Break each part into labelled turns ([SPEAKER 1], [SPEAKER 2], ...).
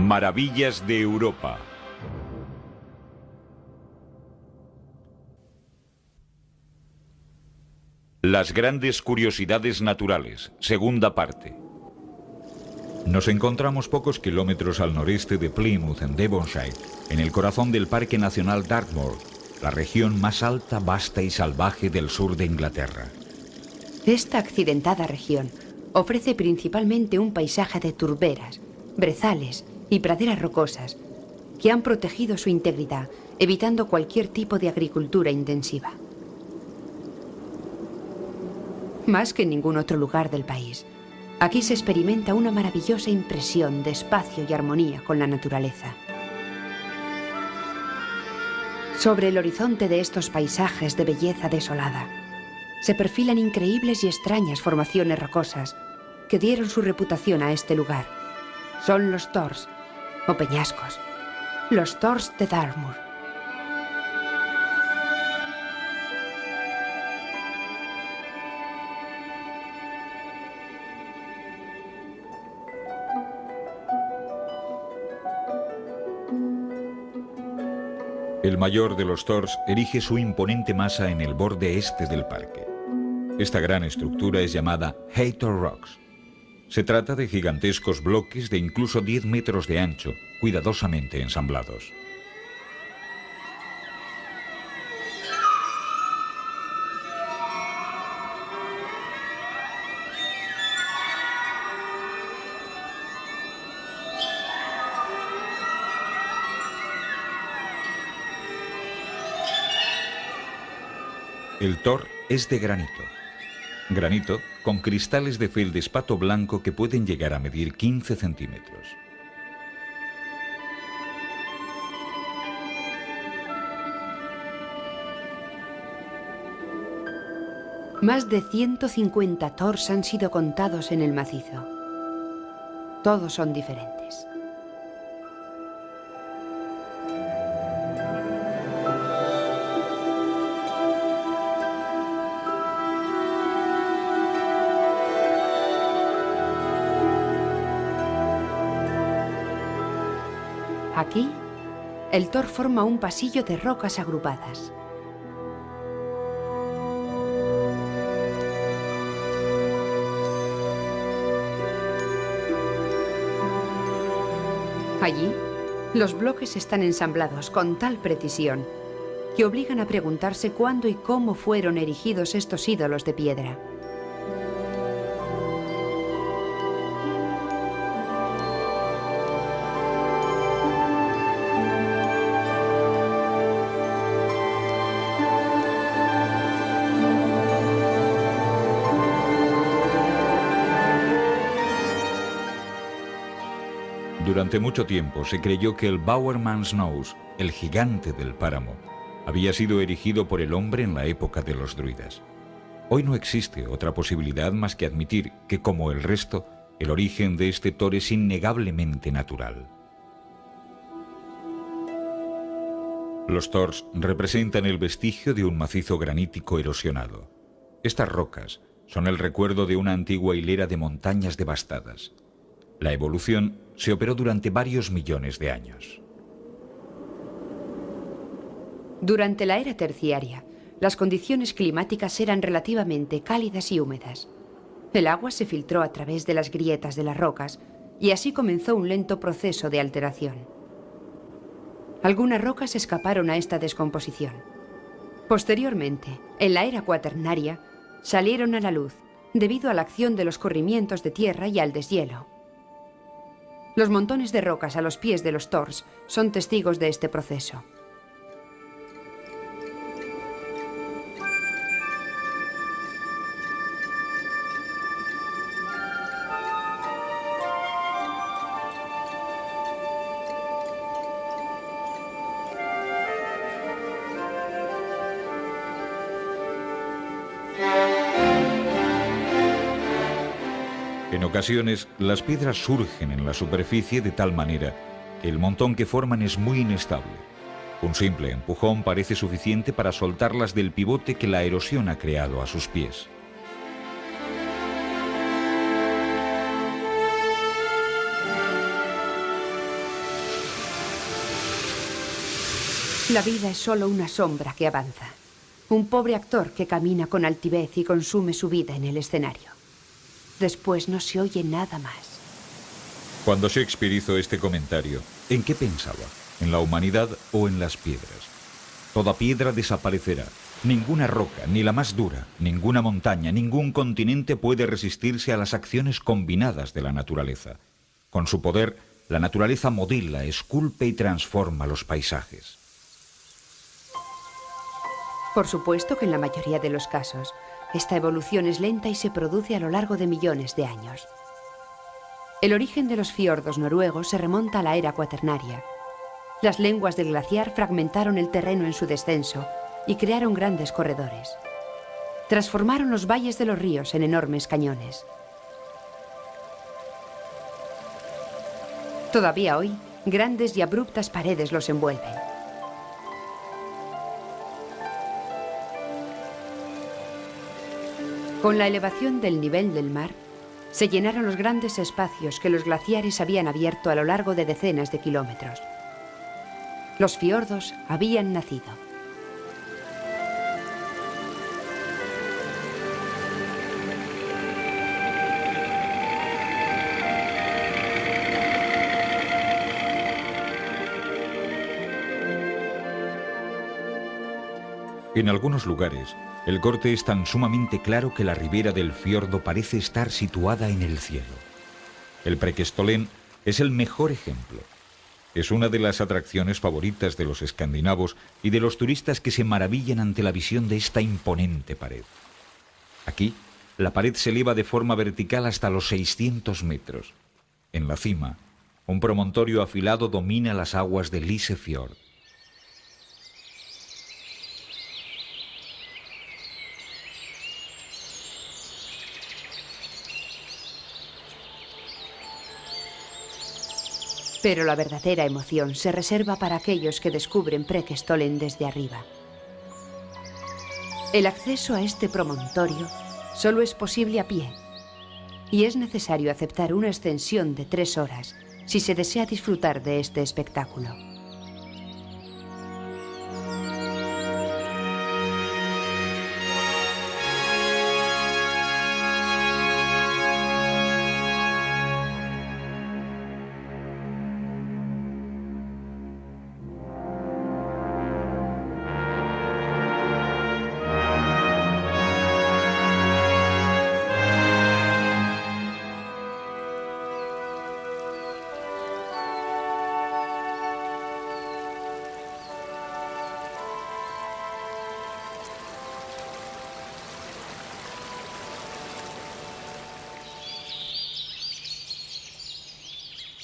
[SPEAKER 1] Maravillas de Europa. Las grandes curiosidades naturales, segunda parte. Nos encontramos pocos kilómetros al noreste de Plymouth, en Devonshire, en el corazón del Parque Nacional Dartmoor, la región más alta, vasta y salvaje del sur de Inglaterra.
[SPEAKER 2] Esta accidentada región ofrece principalmente un paisaje de turberas, brezales y praderas rocosas que han protegido su integridad, evitando cualquier tipo de agricultura intensiva. Más que en ningún otro lugar del país, aquí se experimenta una maravillosa impresión de espacio y armonía con la naturaleza. Sobre el horizonte de estos paisajes de belleza desolada, se perfilan increíbles y extrañas formaciones rocosas que dieron su reputación a este lugar. Son los tors, o peñascos, los tors de Dartmoor.
[SPEAKER 1] El mayor de los tors erige su imponente masa en el borde este del parque. Esta gran estructura es llamada Haytor Rocks. Se trata de gigantescos bloques de incluso 10 metros de ancho, cuidadosamente ensamblados. El tor es de granito. Granito con cristales de feldespato blanco que pueden llegar a medir 15 centímetros.
[SPEAKER 2] Más de 150 tors han sido contados en el macizo. Todos son diferentes. Aquí, el tor forma un pasillo de rocas agrupadas. Allí, los bloques están ensamblados con tal precisión que obligan a preguntarse cuándo y cómo fueron erigidos estos ídolos de piedra.
[SPEAKER 1] Durante mucho tiempo se creyó que el Bowerman's Nose, el gigante del páramo, había sido erigido por el hombre en la época de los druidas. Hoy no existe otra posibilidad más que admitir que, como el resto, el origen de este tor es innegablemente natural. Los tors representan el vestigio de un macizo granítico erosionado. Estas rocas son el recuerdo de una antigua hilera de montañas devastadas. La evolución se operó durante varios millones de años.
[SPEAKER 2] Durante la era terciaria, las condiciones climáticas eran relativamente cálidas y húmedas. El agua se filtró a través de las grietas de las rocas y así comenzó un lento proceso de alteración. Algunas rocas escaparon a esta descomposición. Posteriormente, en la era cuaternaria, salieron a la luz debido a la acción de los corrimientos de tierra y al deshielo. Los montones de rocas a los pies de los tors son testigos de este proceso.
[SPEAKER 1] En ocasiones, las piedras surgen en la superficie de tal manera que el montón que forman es muy inestable. Un simple empujón parece suficiente para soltarlas del pivote que la erosión ha creado a sus pies.
[SPEAKER 2] La vida es solo una sombra que avanza. Un pobre actor que camina con altivez y consume su vida en el escenario. Después no se oye nada más.
[SPEAKER 1] Cuando Shakespeare hizo este comentario, ¿en qué pensaba? ¿En la humanidad o en las piedras? Toda piedra desaparecerá. Ninguna roca, ni la más dura, ninguna montaña, ningún continente puede resistirse a las acciones combinadas de la naturaleza. Con su poder, la naturaleza modela, esculpe y transforma los paisajes.
[SPEAKER 2] Por supuesto que en la mayoría de los casos, esta evolución es lenta y se produce a lo largo de millones de años. El origen de los fiordos noruegos se remonta a la era cuaternaria. Las lenguas del glaciar fragmentaron el terreno en su descenso y crearon grandes corredores. Transformaron los valles de los ríos en enormes cañones. Todavía hoy, grandes y abruptas paredes los envuelven. Con la elevación del nivel del mar, se llenaron los grandes espacios que los glaciares habían abierto a lo largo de decenas de kilómetros. Los fiordos habían nacido.
[SPEAKER 1] En algunos lugares, el corte es tan sumamente claro que la ribera del fiordo parece estar situada en el cielo. El Prekestolen es el mejor ejemplo. Es una de las atracciones favoritas de los escandinavos y de los turistas que se maravillan ante la visión de esta imponente pared. Aquí, la pared se eleva de forma vertical hasta los 600 metros. En la cima, un promontorio afilado domina las aguas del Isefjord.
[SPEAKER 2] Pero la verdadera emoción se reserva para aquellos que descubren Prekestolen desde arriba. El acceso a este promontorio solo es posible a pie, y es necesario aceptar una ascensión de 3 horas si se desea disfrutar de este espectáculo.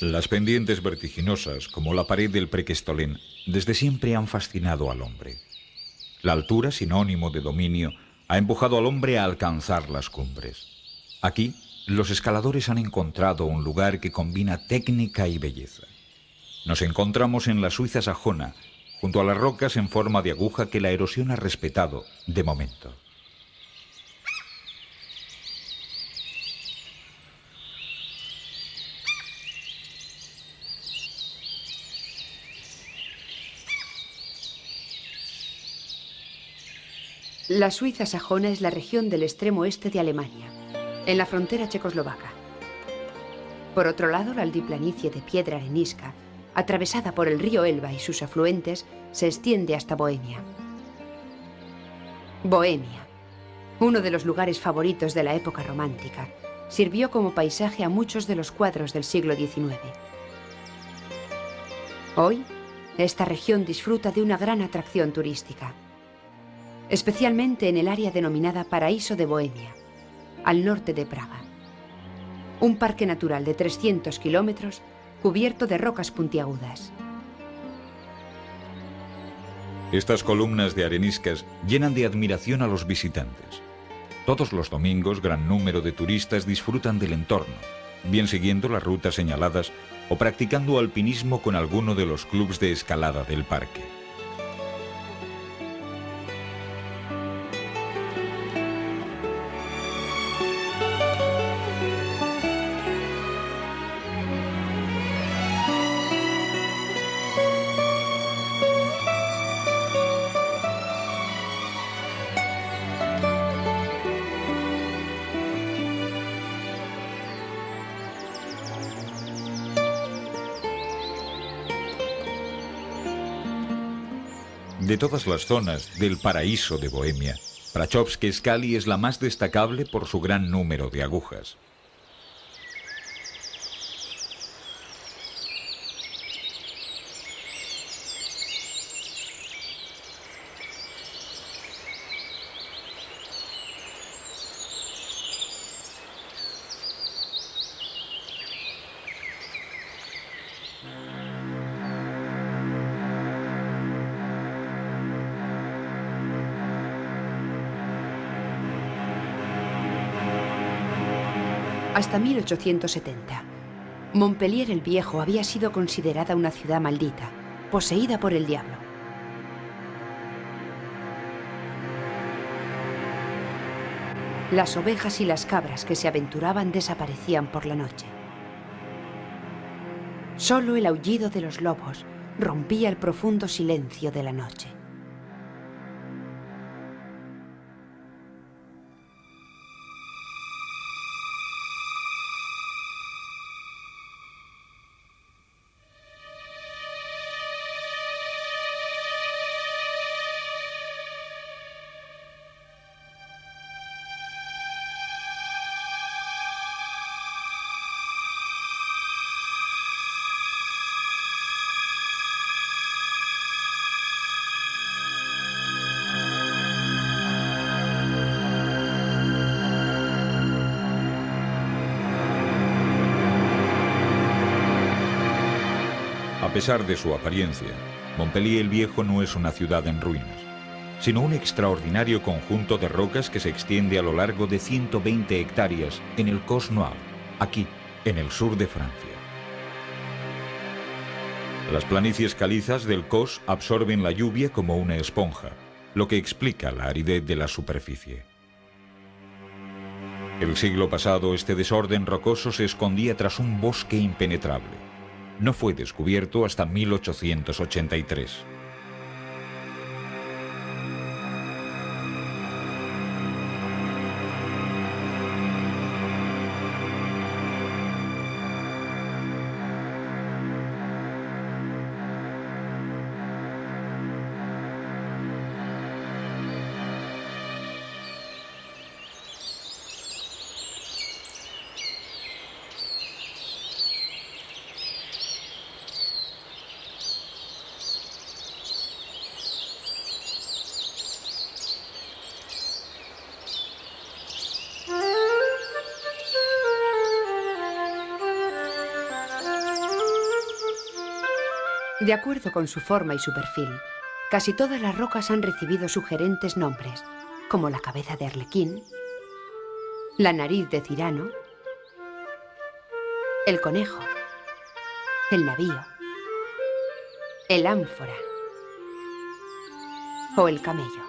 [SPEAKER 1] Las pendientes vertiginosas, como la pared del Prekestolen, desde siempre han fascinado al hombre. La altura, sinónimo de dominio, ha empujado al hombre a alcanzar las cumbres. Aquí, los escaladores han encontrado un lugar que combina técnica y belleza. Nos encontramos en la Suiza sajona, junto a las rocas en forma de aguja que la erosión ha respetado, de momento.
[SPEAKER 2] La Suiza sajona es la región del extremo este de Alemania, en la frontera checoslovaca. Por otro lado, la altiplanicie de piedra arenisca, atravesada por el río Elba y sus afluentes, se extiende hasta Bohemia. Bohemia, Uno de los lugares favoritos de la época romántica, sirvió como paisaje a muchos de los cuadros del siglo XIX. Hoy, esta región disfruta de una gran atracción turística, especialmente en el área denominada Paraíso de Bohemia, al norte de Praga. Un parque natural de 300 kilómetros cubierto de rocas puntiagudas.
[SPEAKER 1] Estas columnas de areniscas llenan de admiración a los visitantes. Todos los domingos, gran número de turistas disfrutan del entorno, bien siguiendo las rutas señaladas o practicando alpinismo con alguno de los clubes de escalada del parque. De todas las zonas del Paraíso de Bohemia, Prachowskie Skali es la más destacable por su gran número de agujas.
[SPEAKER 2] Hasta 1870, Montpellier el Viejo había sido considerada una ciudad maldita, poseída por el diablo. Las ovejas y las cabras que se aventuraban desaparecían por la noche. Solo el aullido de los lobos rompía el profundo silencio de la noche.
[SPEAKER 1] A pesar de su apariencia, Montpellier el Viejo no es una ciudad en ruinas, sino un extraordinario conjunto de rocas que se extiende a lo largo de 120 hectáreas en el Causse Noir, aquí, en el sur de Francia. Las planicies calizas del Causse absorben la lluvia como una esponja, lo que explica la aridez de la superficie. El siglo pasado, este desorden rocoso se escondía tras un bosque impenetrable. No fue descubierto hasta 1883.
[SPEAKER 2] De acuerdo con su forma y su perfil, casi todas las rocas han recibido sugerentes nombres, como la cabeza de Arlequín, la nariz de Cirano, el conejo, el navío, el ánfora o el camello.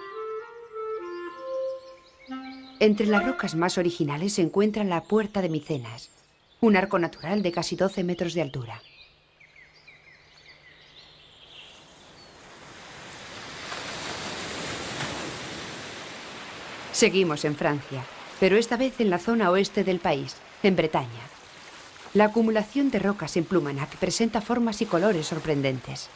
[SPEAKER 2] Entre las rocas más originales se encuentra la Puerta de Micenas, un arco natural de casi 12 metros de altura. Seguimos en Francia, pero esta vez en la zona oeste del país, en Bretaña. La acumulación de rocas en Plumanac presenta formas y colores sorprendentes.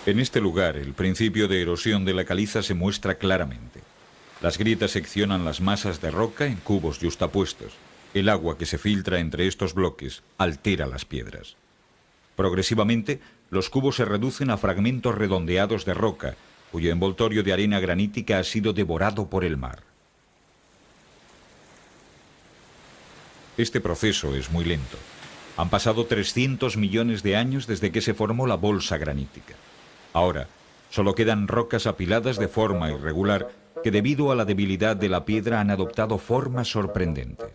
[SPEAKER 1] En este lugar, el principio de erosión de la caliza se muestra claramente. Las grietas seccionan las masas de roca en cubos yustapuestos. El agua que se filtra entre estos bloques altera las piedras. Progresivamente, los cubos se reducen a fragmentos redondeados de roca, cuyo envoltorio de arena granítica ha sido devorado por el mar. Este proceso es muy lento. Han pasado 300 millones de años desde que se formó la bolsa granítica. Ahora, solo quedan rocas apiladas de forma irregular que debido a la debilidad de la piedra han adoptado formas sorprendentes.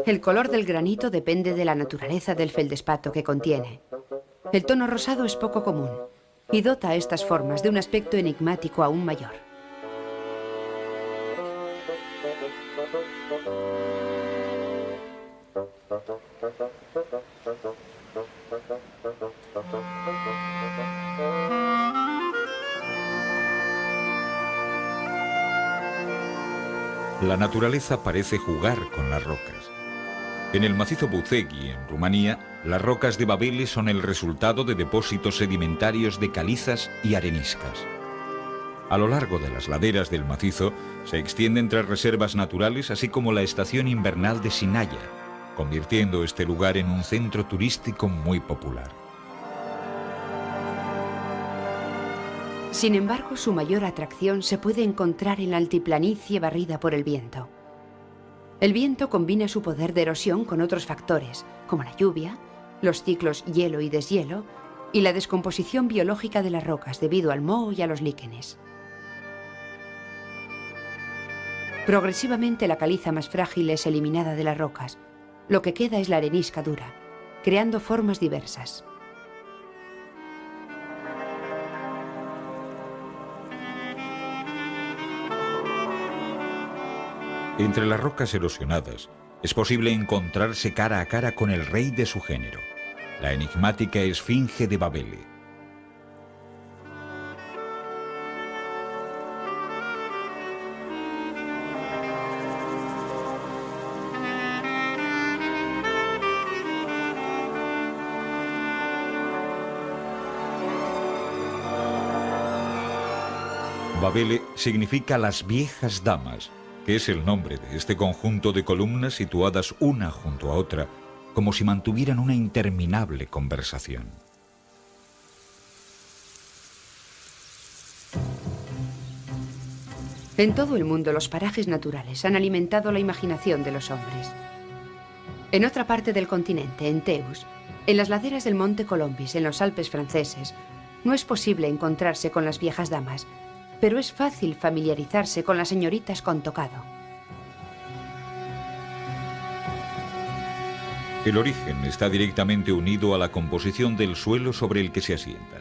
[SPEAKER 2] El color del granito depende de la naturaleza del feldespato que contiene. El tono rosado es poco común y dota a estas formas de un aspecto enigmático aún mayor.
[SPEAKER 1] La naturaleza parece jugar con las rocas. En el macizo Bucegui, en Rumanía, las rocas de Babele son el resultado de depósitos sedimentarios de calizas y areniscas. A lo largo de las laderas del macizo se extienden 3 reservas naturales, así como la estación invernal de Sinaya, convirtiendo este lugar en un centro turístico muy popular.
[SPEAKER 2] Sin embargo, su mayor atracción se puede encontrar en la altiplanicie barrida por el viento. El viento combina su poder de erosión con otros factores, como la lluvia, los ciclos hielo y deshielo, y la descomposición biológica de las rocas debido al moho y a los líquenes. Progresivamente la caliza más frágil es eliminada de las rocas. Lo que queda es la arenisca dura, creando formas diversas.
[SPEAKER 1] Entre las rocas erosionadas es posible encontrarse cara a cara con el rey de su género, la enigmática Esfinge de Babele. Babele significa las viejas damas, que es el nombre de este conjunto de columnas situadas una junto a otra, como si mantuvieran una interminable conversación.
[SPEAKER 2] En todo el mundo, los parajes naturales han alimentado la imaginación de los hombres. En otra parte del continente, en Teus, en las laderas del Monte Colombis, en los Alpes franceses, no es posible encontrarse con las viejas damas, pero es fácil familiarizarse con las señoritas con tocado.
[SPEAKER 1] El origen está directamente unido a la composición del suelo sobre el que se asientan.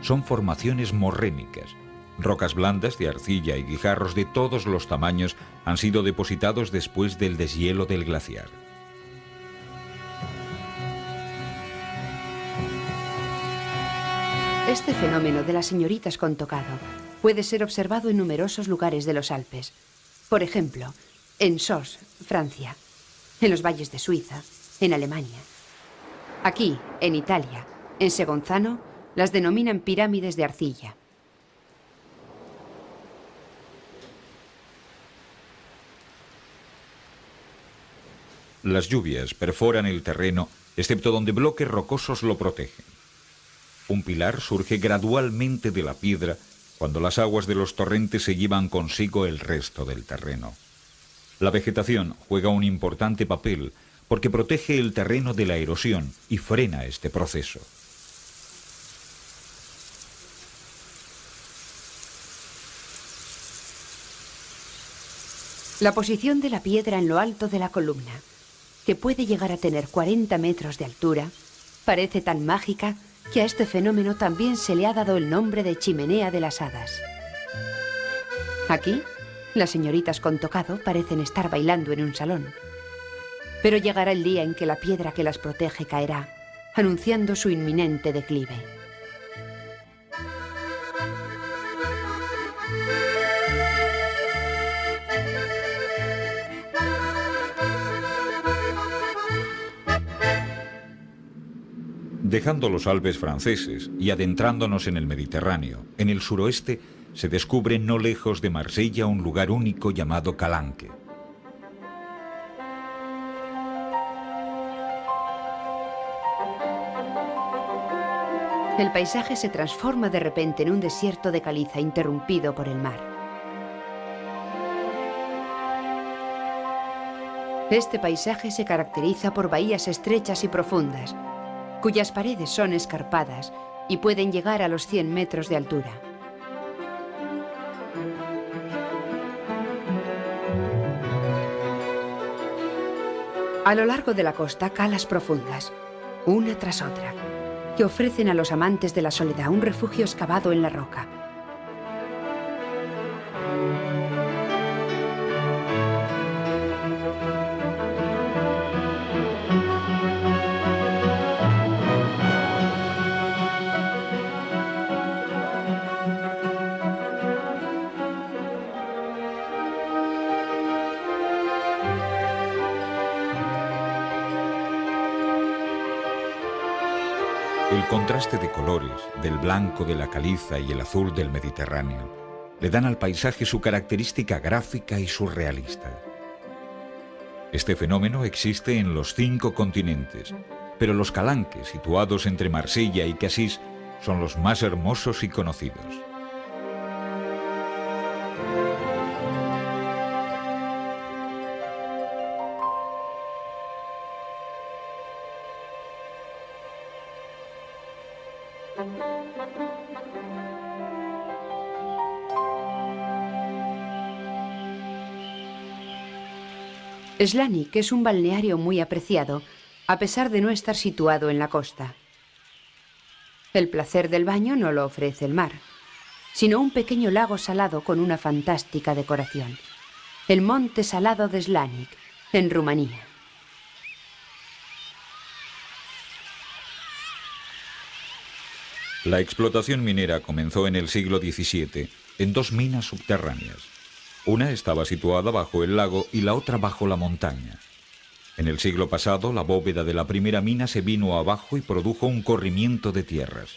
[SPEAKER 1] Son formaciones morrénicas. Rocas blandas de arcilla y guijarros de todos los tamaños han sido depositados después del deshielo del glaciar.
[SPEAKER 2] Este fenómeno de las señoritas con tocado puede ser observado en numerosos lugares de los Alpes. Por ejemplo, en Sos, Francia, en los valles de Suiza, en Alemania. Aquí, en Italia, en Segonzano, las denominan pirámides de arcilla.
[SPEAKER 1] Las lluvias perforan el terreno, excepto donde bloques rocosos lo protegen. Un pilar surge gradualmente de la piedra cuando las aguas de los torrentes se llevan consigo el resto del terreno. La vegetación juega un importante papel porque protege el terreno de la erosión y frena este proceso.
[SPEAKER 2] La posición de la piedra en lo alto de la columna, que puede llegar a tener 40 metros de altura, parece tan mágica que a este fenómeno también se le ha dado el nombre de chimenea de las hadas. Aquí, las señoritas con tocado parecen estar bailando en un salón. Pero llegará el día en que la piedra que las protege caerá, anunciando su inminente declive.
[SPEAKER 1] Dejando los Alpes franceses y adentrándonos en el Mediterráneo, en el suroeste se descubre no lejos de Marsella un lugar único llamado Calanque.
[SPEAKER 2] El paisaje se transforma de repente en un desierto de caliza interrumpido por el mar. Este paisaje se caracteriza por bahías estrechas y profundas, cuyas paredes son escarpadas y pueden llegar a los 100 metros de altura. A lo largo de la costa, calas profundas, una tras otra, que ofrecen a los amantes de la soledad un refugio excavado en la roca.
[SPEAKER 1] El contraste de colores, del blanco de la caliza y el azul del Mediterráneo, le dan al paisaje su característica gráfica y surrealista. Este fenómeno existe en los 5 continentes, pero los Calanques, situados entre Marsella y Cassis, son los más hermosos y conocidos.
[SPEAKER 2] Slanik es un balneario muy apreciado, a pesar de no estar situado en la costa. El placer del baño no lo ofrece el mar, sino un pequeño lago salado con una fantástica decoración. El monte salado de Slanik, en Rumanía.
[SPEAKER 1] La explotación minera comenzó en el siglo XVII en 2 minas subterráneas. Una estaba situada bajo el lago y la otra bajo la montaña. En el siglo pasado, la bóveda de la primera mina se vino abajo y produjo un corrimiento de tierras.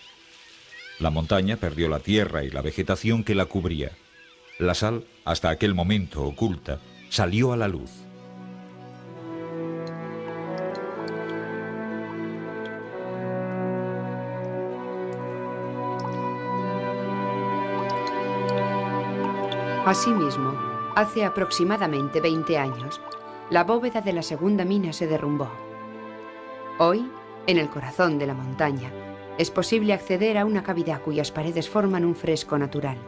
[SPEAKER 1] La montaña perdió la tierra y la vegetación que la cubría. La sal, hasta aquel momento oculta, salió a la luz.
[SPEAKER 2] Asimismo, hace aproximadamente 20 años, la bóveda de la segunda mina se derrumbó. Hoy, en el corazón de la montaña, es posible acceder a una cavidad cuyas paredes forman un fresco natural.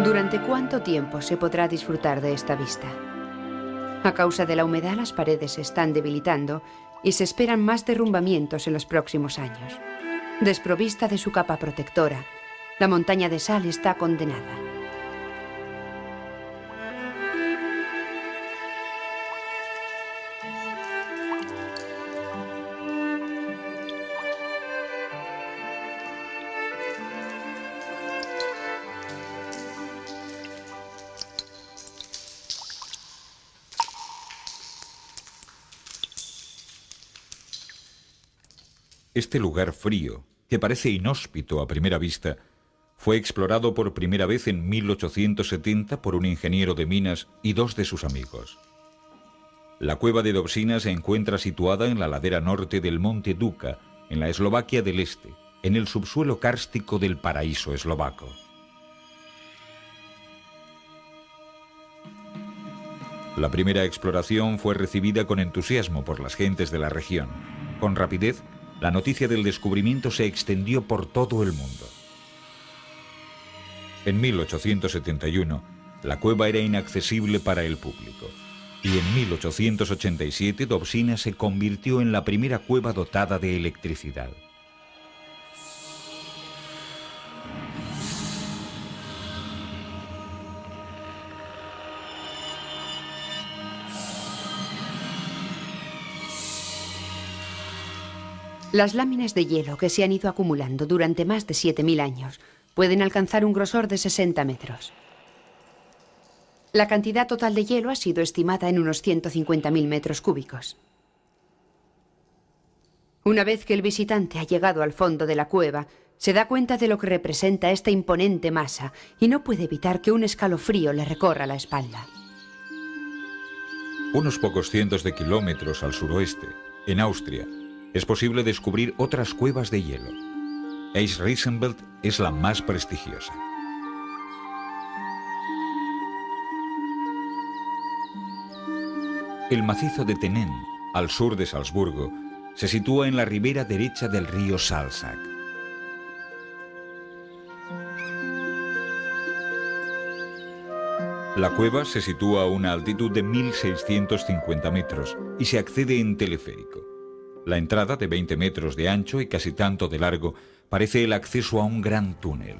[SPEAKER 2] ¿Durante cuánto tiempo se podrá disfrutar de esta vista? A causa de la humedad, las paredes se están debilitando y se esperan más derrumbamientos en los próximos años. Desprovista de su capa protectora, la montaña de sal está condenada.
[SPEAKER 1] Este lugar frío, que parece inhóspito a primera vista, fue explorado por primera vez en 1870 por un ingeniero de minas y 2 de sus amigos. La cueva de Dobšina se encuentra situada en la ladera norte del monte Duka, en la Eslovaquia del Este, en el subsuelo kárstico del paraíso eslovaco. La primera exploración fue recibida con entusiasmo por las gentes de la región. Con rapidez, la noticia del descubrimiento se extendió por todo el mundo. En 1871, la cueva era inaccesible para el público. y en 1887 Dobšina se convirtió en la primera cueva dotada de electricidad.
[SPEAKER 2] Las láminas de hielo que se han ido acumulando durante más de 7000 años pueden alcanzar un grosor de 60 metros. La cantidad total de hielo ha sido estimada en unos 150.000 metros cúbicos. Una vez que el visitante ha llegado al fondo de la cueva, se da cuenta de lo que representa esta imponente masa y no puede evitar que un escalofrío le recorra la espalda.
[SPEAKER 1] Unos pocos cientos de kilómetros al suroeste, en Austria, es posible descubrir otras cuevas de hielo. Eichsriesenbelt es la más prestigiosa. El macizo de Tenen, al sur de Salzburgo, se sitúa en la ribera derecha del río Salzach. La cueva se sitúa a una altitud de 1650 metros y se accede en teleférico. La entrada, de 20 metros de ancho y casi tanto de largo, parece el acceso a un gran túnel.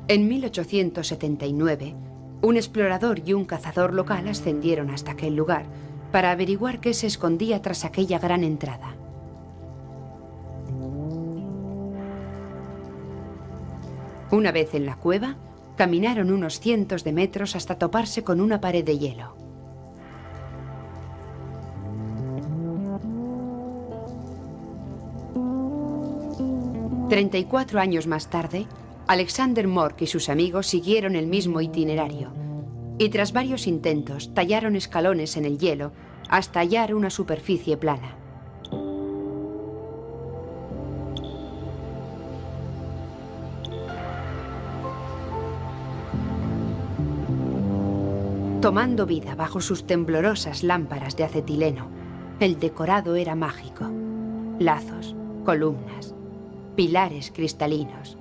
[SPEAKER 2] En 1879, un explorador y un cazador local ascendieron hasta aquel lugar para averiguar qué se escondía tras aquella gran entrada. Una vez en la cueva, caminaron unos cientos de metros hasta toparse con una pared de hielo. «34 años más tarde, Alexander Mork y sus amigos siguieron el mismo itinerario y tras varios intentos tallaron escalones en el hielo hasta hallar una superficie plana. Tomando vida bajo sus temblorosas lámparas de acetileno, el decorado era mágico. Lazos, columnas, pilares cristalinos.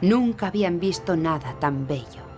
[SPEAKER 2] Nunca habían visto nada tan bello.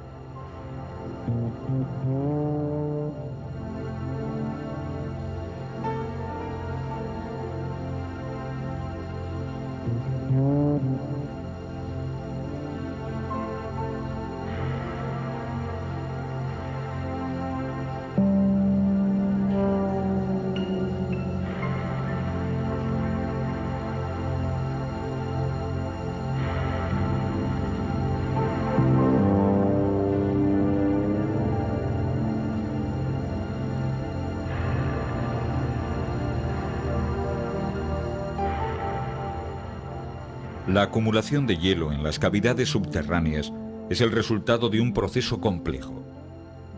[SPEAKER 1] La acumulación de hielo en las cavidades subterráneas es el resultado de un proceso complejo.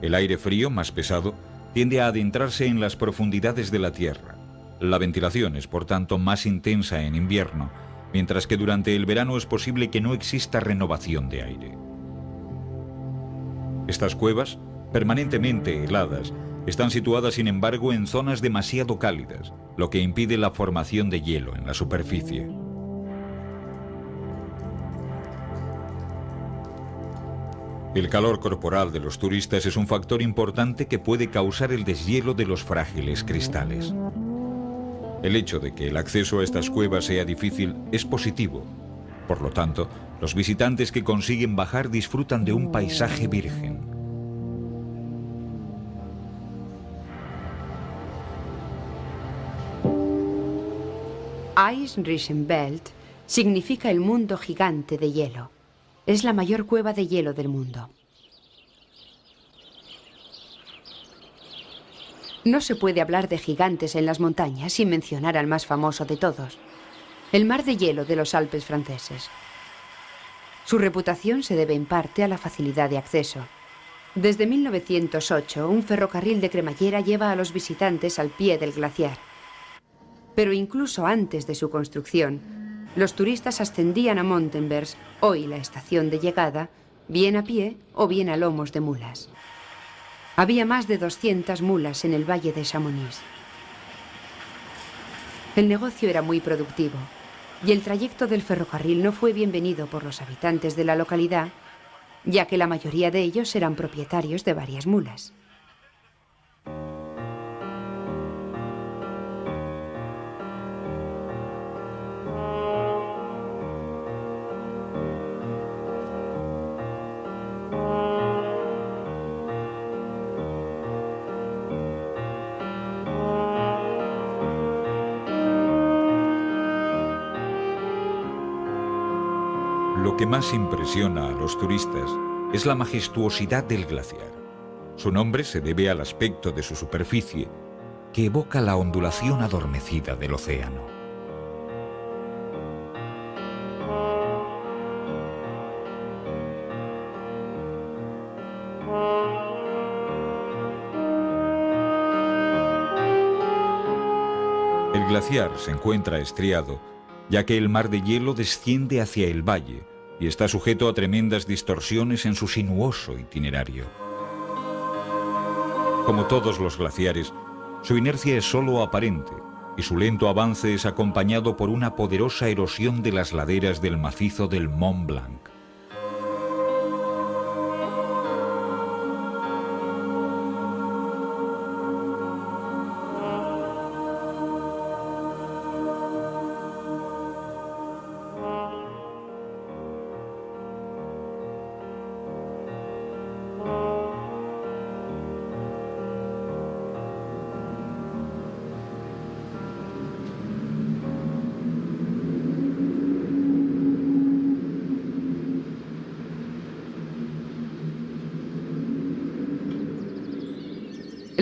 [SPEAKER 1] El aire frío, más pesado, tiende a adentrarse en las profundidades de la Tierra. La ventilación es, por tanto, más intensa en invierno, mientras que durante el verano es posible que no exista renovación de aire. Estas cuevas, permanentemente heladas, están situadas, sin embargo, en zonas demasiado cálidas, lo que impide la formación de hielo en la superficie. El calor corporal de los turistas es un factor importante que puede causar el deshielo de los frágiles cristales. El hecho de que el acceso a estas cuevas sea difícil es positivo. Por lo tanto, los visitantes que consiguen bajar disfrutan de un paisaje virgen.
[SPEAKER 2] Eichsriesenbelt significa el mundo gigante de hielo. Es la mayor cueva de hielo del mundo. No se puede hablar de gigantes en las montañas sin mencionar al más famoso de todos, el mar de hielo de los Alpes franceses. Su reputación se debe en parte a la facilidad de acceso. Desde 1908, un ferrocarril de cremallera lleva a los visitantes al pie del glaciar. Pero incluso antes de su construcción, los turistas ascendían a Montenberg, hoy la estación de llegada, bien a pie o bien a lomos de mulas. Había más de 200 mulas en el valle de Chamonix. El negocio era muy productivo y el trayecto del ferrocarril no fue bienvenido por los habitantes de la localidad, ya que la mayoría de ellos eran propietarios de varias mulas.
[SPEAKER 1] Lo que más impresiona a los turistas es la majestuosidad del glaciar. Su nombre se debe al aspecto de su superficie, que evoca la ondulación adormecida del océano. El glaciar se encuentra estriado, ya que el mar de hielo desciende hacia el valle y está sujeto a tremendas distorsiones en su sinuoso itinerario. Como todos los glaciares, su inercia es solo aparente y su lento avance es acompañado por una poderosa erosión de las laderas del macizo del Mont Blanc.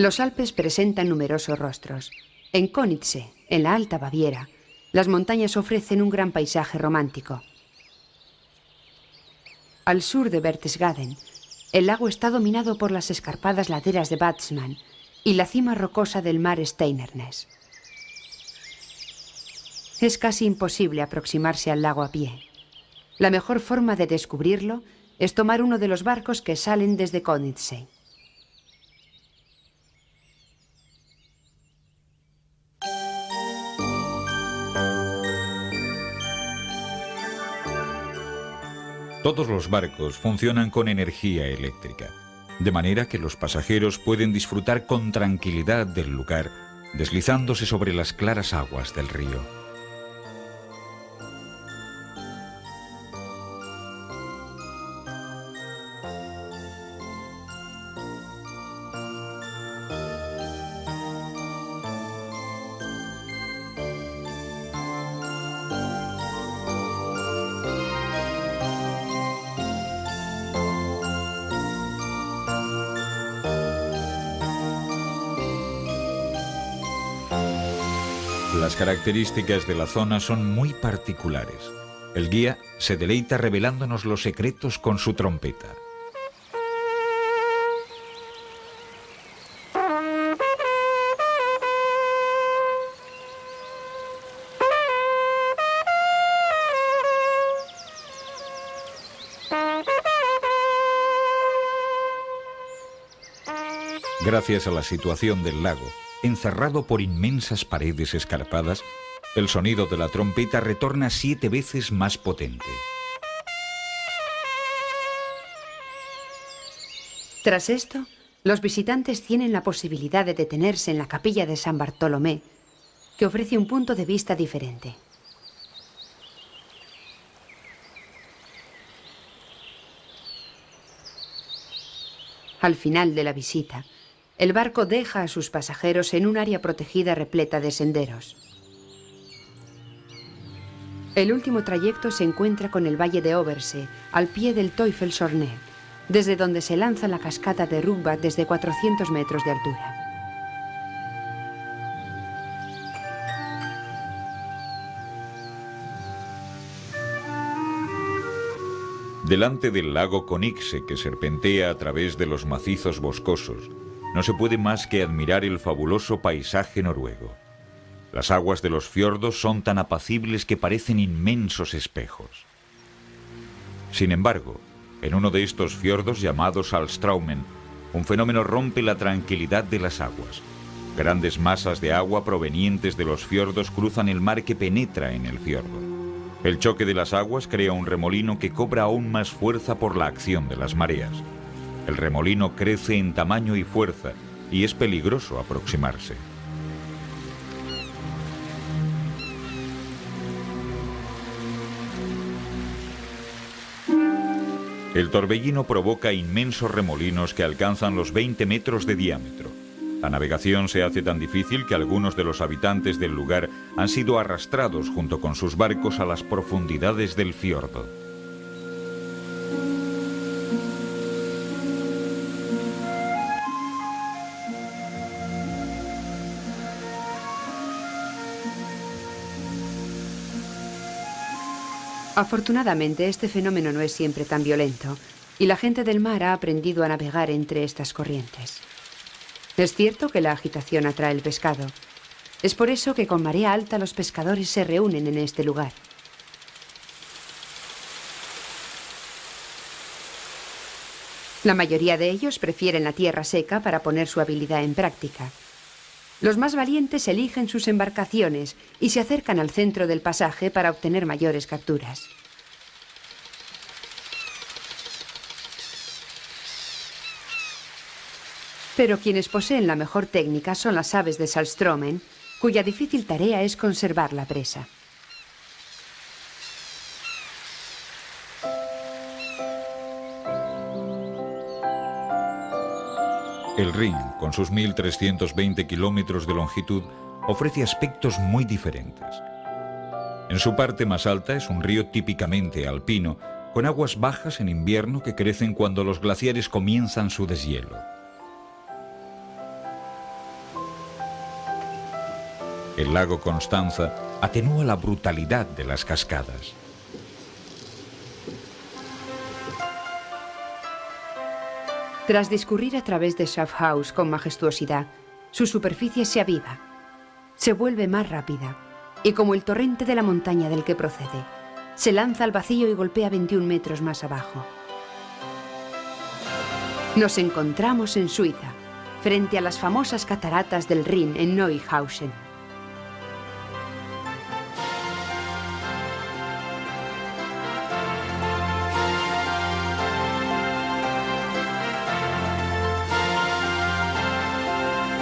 [SPEAKER 2] Los Alpes presentan numerosos rostros. En Königssee, en la Alta Baviera, las montañas ofrecen un gran paisaje romántico. Al sur de Berchtesgaden, el lago está dominado por las escarpadas laderas de Watzmann y la cima rocosa del mar Steinerness. Es casi imposible aproximarse al lago a pie. La mejor forma de descubrirlo es tomar uno de los barcos que salen desde Königssee.
[SPEAKER 1] Todos los barcos funcionan con energía eléctrica, de manera que los pasajeros pueden disfrutar con tranquilidad del lugar, deslizándose sobre las claras aguas del río. Las características de la zona son muy particulares. El guía se deleita revelándonos los secretos con su trompeta. Gracias a la situación del lago, encerrado por inmensas paredes escarpadas, el sonido de la trompeta retorna 7 veces más potente.
[SPEAKER 2] Tras esto, los visitantes tienen la posibilidad de detenerse en la capilla de San Bartolomé, que ofrece un punto de vista diferente. Al final de la visita, el barco deja a sus pasajeros en un área protegida repleta de senderos. El último trayecto se encuentra con el valle de Oversee, al pie del Teufelssorne, desde donde se lanza la cascada de Rugbach desde 400 metros de altura.
[SPEAKER 1] Delante del lago Königssee, que serpentea a través de los macizos boscosos, no se puede más que admirar el fabuloso paisaje noruego. Las aguas de los fiordos son tan apacibles que parecen inmensos espejos. Sin embargo, en uno de estos fiordos llamados Alstraumen, un fenómeno rompe la tranquilidad de las aguas. Grandes masas de agua provenientes de los fiordos cruzan el mar que penetra en el fiordo. El choque de las aguas crea un remolino que cobra aún más fuerza por la acción de las mareas. El remolino crece en tamaño y fuerza y es peligroso aproximarse. El torbellino provoca inmensos remolinos que alcanzan los 20 metros de diámetro. La navegación se hace tan difícil que algunos de los habitantes del lugar han sido arrastrados junto con sus barcos a las profundidades del fiordo.
[SPEAKER 2] Afortunadamente, este fenómeno no es siempre tan violento, y la gente del mar ha aprendido a navegar entre estas corrientes. Es cierto que la agitación atrae el pescado. Es por eso que con marea alta los pescadores se reúnen en este lugar. La mayoría de ellos prefieren la tierra seca para poner su habilidad en práctica. Los más valientes eligen sus embarcaciones y se acercan al centro del pasaje para obtener mayores capturas. Pero quienes poseen la mejor técnica son las aves de Salstromen, cuya difícil tarea es conservar la presa.
[SPEAKER 1] El Rin, con sus 1.320 kilómetros de longitud, ofrece aspectos muy diferentes. En su parte más alta es un río típicamente alpino, con aguas bajas en invierno que crecen cuando los glaciares comienzan su deshielo. El lago Constanza atenúa la brutalidad de las cascadas.
[SPEAKER 2] Tras discurrir a través de Schaffhaus con majestuosidad, su superficie se aviva, se vuelve más rápida y, como el torrente de la montaña del que procede, se lanza al vacío y golpea 21 metros más abajo. Nos encontramos en Suiza, frente a las famosas cataratas del Rin en Neuhausen.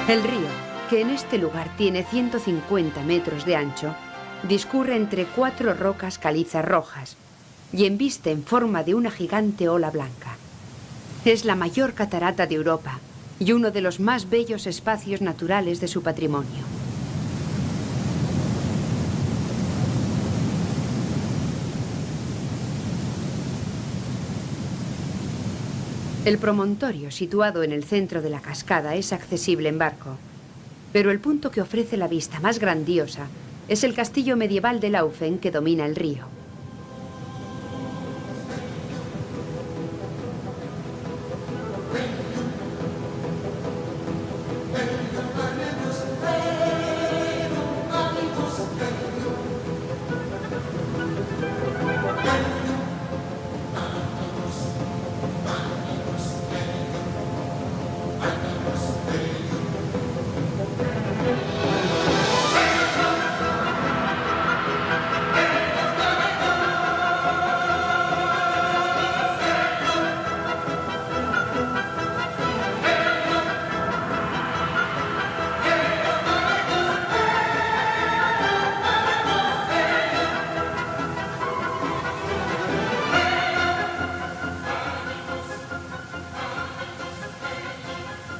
[SPEAKER 2] El río, que en este lugar tiene 150 metros de ancho, discurre entre 4 rocas calizas rojas y embiste en forma de una gigante ola blanca. Es la mayor catarata de Europa y uno de los más bellos espacios naturales de su patrimonio. El promontorio, situado en el centro de la cascada, es accesible en barco. Pero el punto que ofrece la vista más grandiosa es el castillo medieval de Laufen que domina el río.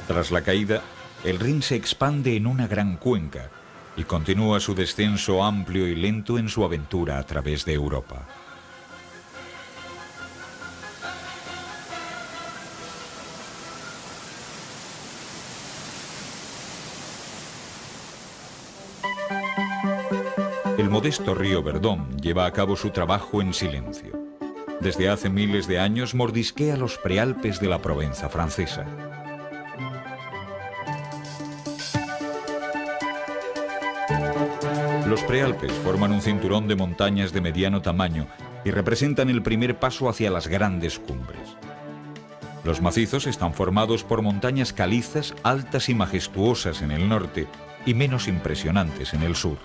[SPEAKER 1] Tras la caída, el Rin se expande en una gran cuenca y continúa su descenso amplio y lento en su aventura a través de Europa. El modesto río Verdon lleva a cabo su trabajo en silencio. Desde hace miles de años mordisquea los prealpes de la Provenza francesa. Los prealpes forman un cinturón de montañas de mediano tamaño y representan el primer paso hacia las grandes cumbres. Los macizos están formados por montañas calizas altas y majestuosas en el norte y menos impresionantes en el sur.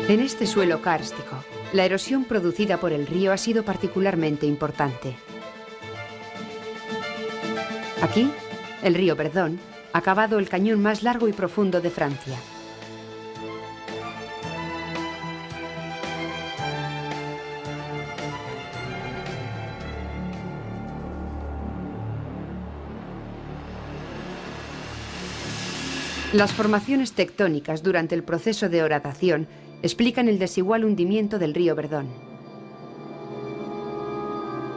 [SPEAKER 2] En este suelo kárstico, la erosión producida por el río ha sido particularmente importante. Aquí, el río Verdon ha cavado el cañón más largo y profundo de Francia. Las formaciones tectónicas durante el proceso de horadación explican el desigual hundimiento del río Verdón.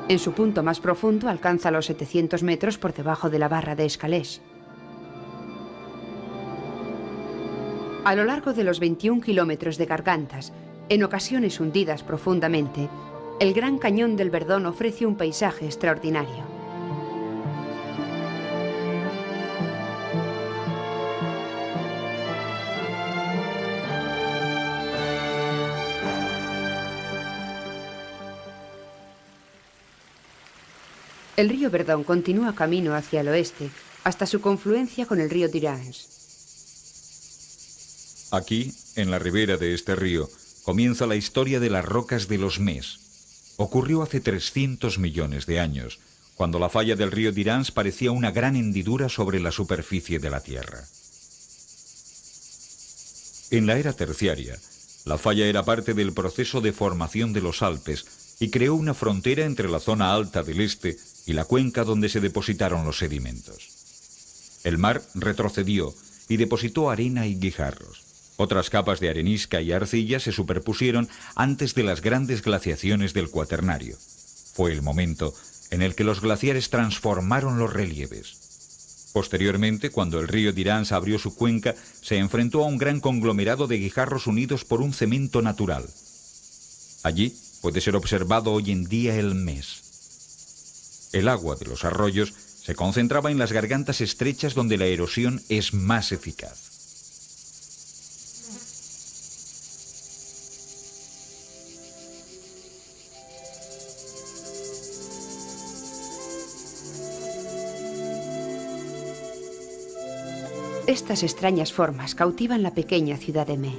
[SPEAKER 2] En su punto más profundo alcanza los 700 metros por debajo de la barra de Escalés. A lo largo de los 21 kilómetros de gargantas, en ocasiones hundidas profundamente, el Gran Cañón del Verdón ofrece un paisaje extraordinario. El río Verdón continúa camino hacia el oeste hasta su confluencia con el río Durance.
[SPEAKER 1] Aquí, en la ribera de este río, comienza la historia de las rocas de los Més. Ocurrió hace 300 millones de años, cuando la falla del río Durance parecía una gran hendidura sobre la superficie de la Tierra. En la era terciaria, la falla era parte del proceso de formación de los Alpes y creó una frontera entre la zona alta del este y la cuenca donde se depositaron los sedimentos. El mar retrocedió y depositó arena y guijarros. Otras capas de arenisca y arcilla se superpusieron antes de las grandes glaciaciones del Cuaternario. Fue el momento en el que los glaciares transformaron los relieves. Posteriormente, cuando el río Durance abrió su cuenca, se enfrentó a un gran conglomerado de guijarros unidos por un cemento natural. Allí puede ser observado hoy en día el Més. El agua de los arroyos se concentraba en las gargantas estrechas donde la erosión es más eficaz.
[SPEAKER 2] Estas extrañas formas cautivan la pequeña ciudad de Mé.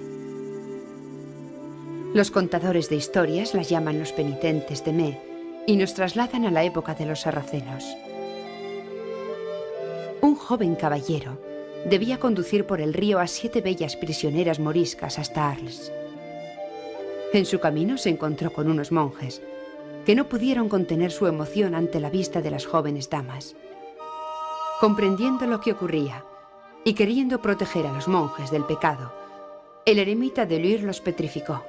[SPEAKER 2] Los contadores de historias las llaman los penitentes de Mé y nos trasladan a la época de los sarracenos. Un joven caballero debía conducir por el río a 7 bellas prisioneras moriscas hasta Arles. En su camino se encontró con unos monjes que no pudieron contener su emoción ante la vista de las jóvenes damas. Comprendiendo lo que ocurría y queriendo proteger a los monjes del pecado, el eremita de Lure los petrificó.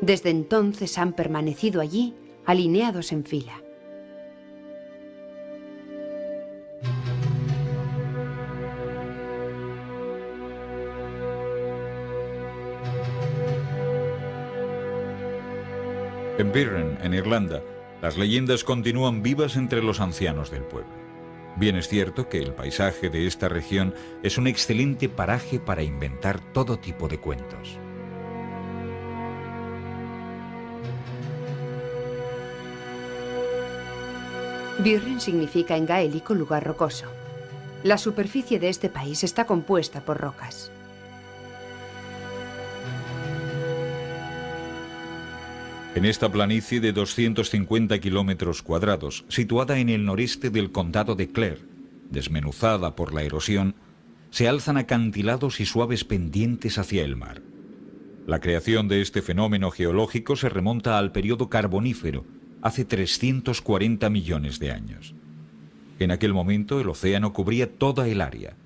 [SPEAKER 2] Desde entonces han permanecido allí, alineados en fila.
[SPEAKER 1] En Birren, en Irlanda, las leyendas continúan vivas entre los ancianos del pueblo. Bien es cierto que el paisaje de esta región es un excelente paraje para inventar todo tipo de cuentos.
[SPEAKER 2] Birren significa en gaélico lugar rocoso. La superficie de este país está compuesta por rocas.
[SPEAKER 1] En esta planicie de 250 kilómetros cuadrados, situada en el noreste del condado de Clare, desmenuzada por la erosión, se alzan acantilados y suaves pendientes hacia el mar. La creación de este fenómeno geológico se remonta al periodo carbonífero, hace 340 millones de años. En aquel momento el océano cubría toda el área.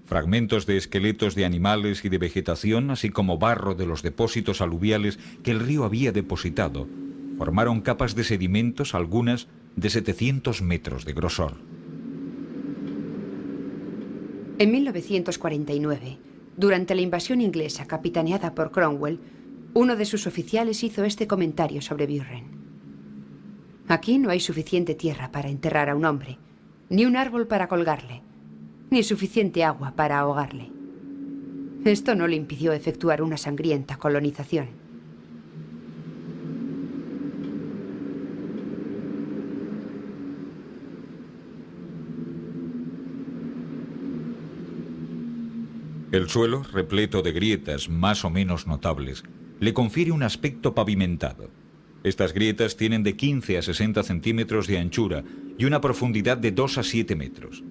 [SPEAKER 1] Fragmentos de esqueletos de animales y de vegetación, así como barro de los depósitos aluviales que el río había depositado, formaron capas de sedimentos, algunas de 700 metros de grosor.
[SPEAKER 2] En 1949, durante la invasión inglesa capitaneada por Cromwell, uno de sus oficiales hizo este comentario sobre Birren. Aquí no hay suficiente tierra para enterrar a un hombre, ni un árbol para colgarle, ni suficiente agua para ahogarle. Esto no le impidió efectuar una sangrienta colonización.
[SPEAKER 1] El suelo, repleto de grietas más o menos notables, le confiere un aspecto pavimentado. Estas grietas tienen de 15 a 60 centímetros de anchura y una profundidad de 2 a 7 metros.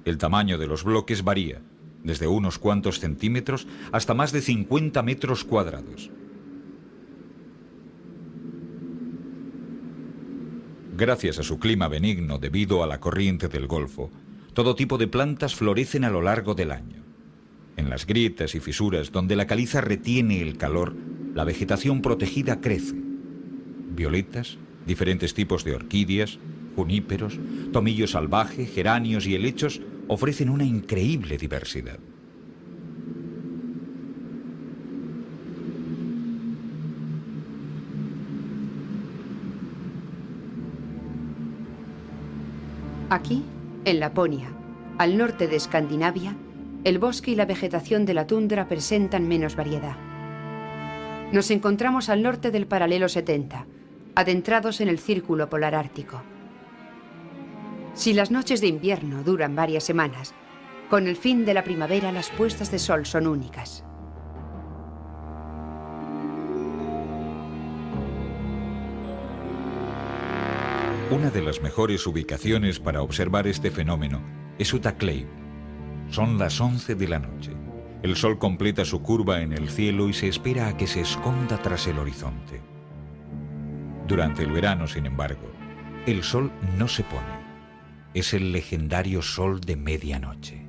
[SPEAKER 1] El tamaño de los bloques varía, desde unos cuantos centímetros hasta más de 50 metros cuadrados. Gracias a su clima benigno debido a la corriente del Golfo, todo tipo de plantas florecen a lo largo del año. En las grietas y fisuras donde la caliza retiene el calor, la vegetación protegida crece. Violetas, diferentes tipos de orquídeas, juníperos, tomillo salvaje, geranios y helechos ofrecen una increíble diversidad.
[SPEAKER 2] Aquí, en Laponia, al norte de Escandinavia, el bosque y la vegetación de la tundra presentan menos variedad. Nos encontramos al norte del paralelo 70, adentrados en el círculo polar ártico. Si las noches de invierno duran varias semanas, con el fin de la primavera las puestas de sol son únicas.
[SPEAKER 1] Una de las mejores ubicaciones para observar este fenómeno es Utakleiv. Son las 11 de la noche. El sol completa su curva en el cielo y se espera a que se esconda tras el horizonte. Durante el verano, sin embargo, el sol no se pone. Es el legendario sol de medianoche.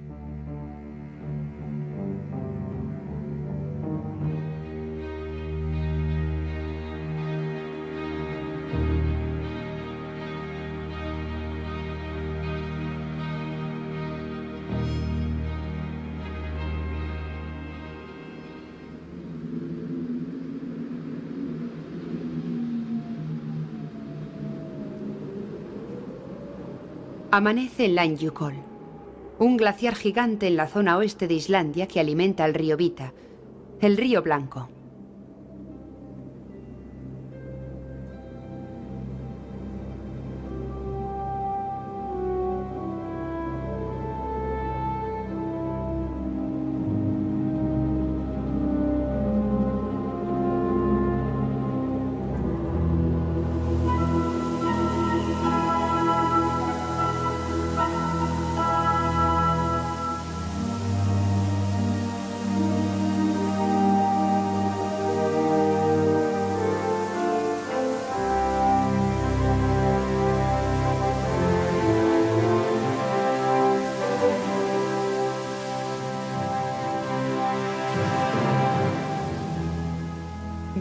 [SPEAKER 2] Amanece en Langjukol, un glaciar gigante en la zona oeste de Islandia que alimenta el río Vita, el río Blanco.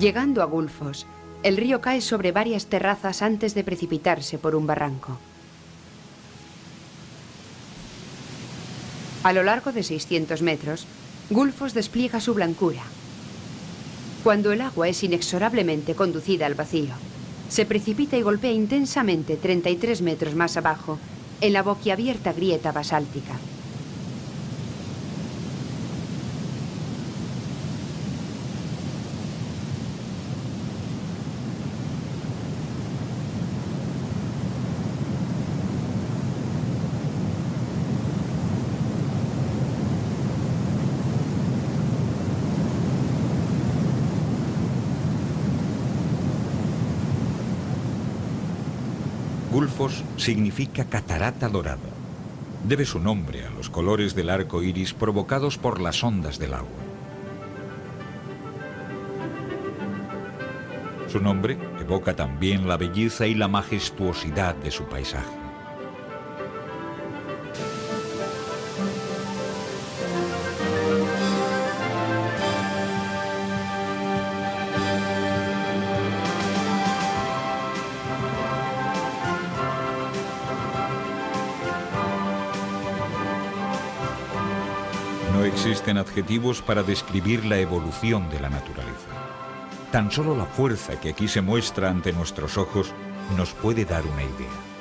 [SPEAKER 2] Llegando a Gullfoss, el río cae sobre varias terrazas antes de precipitarse por un barranco. A lo largo de 600 metros, Gullfoss despliega su blancura. Cuando el agua es inexorablemente conducida al vacío, se precipita y golpea intensamente 33 metros más abajo, en la boquiabierta grieta basáltica.
[SPEAKER 1] Gullfoss significa catarata dorada. Debe su nombre a los colores del arco iris provocados por las ondas del agua. Su nombre evoca también la belleza y la majestuosidad de su paisaje. No existen adjetivos para describir la evolución de la naturaleza. Tan solo la fuerza que aquí se muestra ante nuestros ojos nos puede dar una idea.